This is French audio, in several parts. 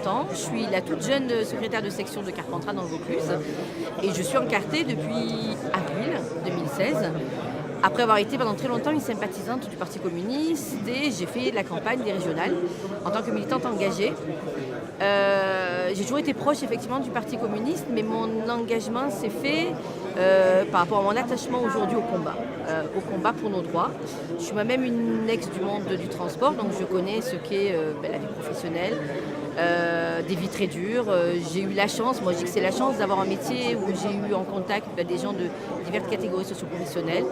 30 ans. Je suis la toute jeune secrétaire de section de Carpentras dans le Vaucluse et je suis encartée depuis avril 2016. Après avoir été pendant très longtemps une sympathisante du Parti communiste et j'ai fait la campagne des régionales en tant que militante engagée. J'ai toujours été proche effectivement du Parti communiste, mais mon engagement s'est fait par rapport à mon attachement aujourd'hui au combat pour nos droits. Je suis moi-même une ex du monde du transport, donc je connais ce qu'est la vie professionnelle, des vies très dures. J'ai eu la chance, moi je dis que c'est la chance d'avoir un métier où j'ai eu en contact des gens de diverses catégories socio-professionnelles.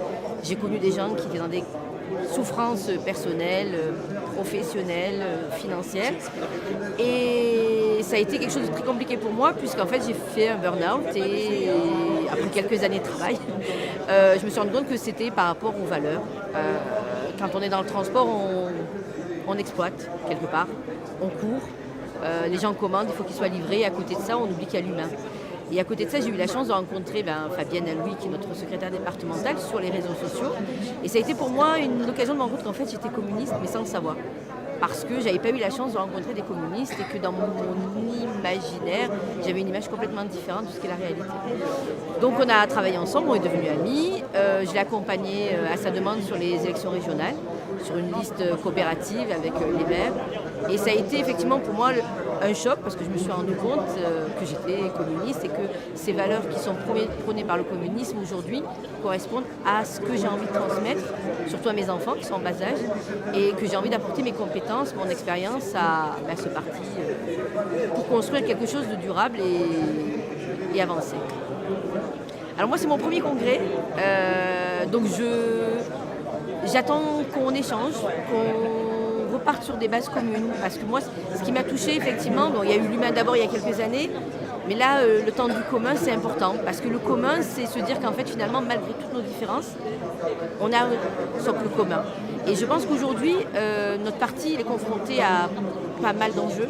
J'ai connu des gens qui étaient dans des souffrances personnelles, professionnelles, financières. Et ça a été quelque chose de très compliqué pour moi puisqu'en fait j'ai fait un burn-out et après quelques années de travail, je me suis rendu compte que c'était par rapport aux valeurs. Quand on est dans le transport, on exploite quelque part, on court, les gens commandent, il faut qu'ils soient livrés. À côté de ça, on oublie qu'il y a l'humain. Et à côté de ça, j'ai eu la chance de rencontrer Fabienne Louis, qui est notre secrétaire départementale, sur les réseaux sociaux. Et ça a été pour moi l'occasion de me rendre compte qu'en fait, j'étais communiste, mais sans le savoir. Parce que je n'avais pas eu la chance de rencontrer des communistes et que dans mon imaginaire, j'avais une image complètement différente de ce qu'est la réalité. Donc on a travaillé ensemble, on est devenus amis. Je l'ai accompagné à sa demande sur les élections régionales, sur une liste coopérative avec les maires. Et ça a été effectivement pour moi un choc parce que je me suis rendu compte que j'étais communiste et que ces valeurs qui sont prônées par le communisme aujourd'hui correspondent à ce que j'ai envie de transmettre, surtout à mes enfants qui sont en bas âge, et que j'ai envie d'apporter mes compétences, mon expérience à ce parti pour construire quelque chose de durable et avancer. Alors moi c'est mon premier congrès, donc j'attends qu'on échange, qu'on reparte sur des bases communes. Parce que moi, ce qui m'a touchée, effectivement, il y a eu l'humain d'abord il y a quelques années, mais là, le temps du commun, c'est important. Parce que le commun, c'est se dire qu'en fait, finalement, malgré toutes nos différences, on a un socle commun. Et je pense qu'aujourd'hui, notre parti il est confronté à pas mal d'enjeux.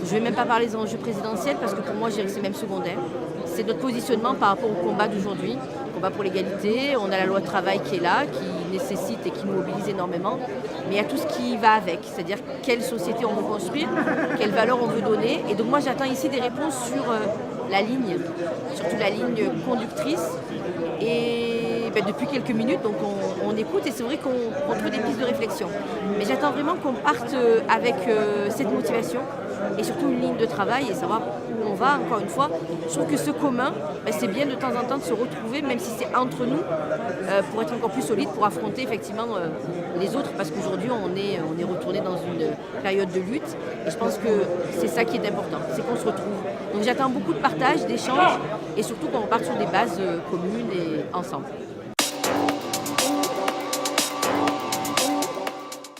Je ne vais même pas parler des enjeux présidentiels, parce que pour moi, je dirais que c'est même secondaire. C'est notre positionnement par rapport au combat d'aujourd'hui, combat pour l'égalité. On a la loi de travail qui est là, qui nécessite et qui nous mobilise énormément. Mais il y a tout ce qui va avec, c'est-à-dire quelle société on veut construire, quelles valeurs on veut donner. Et donc moi j'attends ici des réponses sur la ligne, surtout la ligne conductrice. Et depuis quelques minutes, donc on écoute et c'est vrai qu'on trouve des pistes de réflexion. Mais j'attends vraiment qu'on parte avec cette motivation et surtout une ligne de travail et savoir où on va, encore une fois. Je trouve que ce commun, c'est bien de temps en temps de se retrouver, même si c'est entre nous, pour être encore plus solide, pour affronter effectivement les autres, parce qu'aujourd'hui on est retourné dans une période de lutte et je pense que c'est ça qui est important, c'est qu'on se retrouve. Donc j'attends beaucoup de partage, d'échanges et surtout qu'on reparte sur des bases communes et ensemble.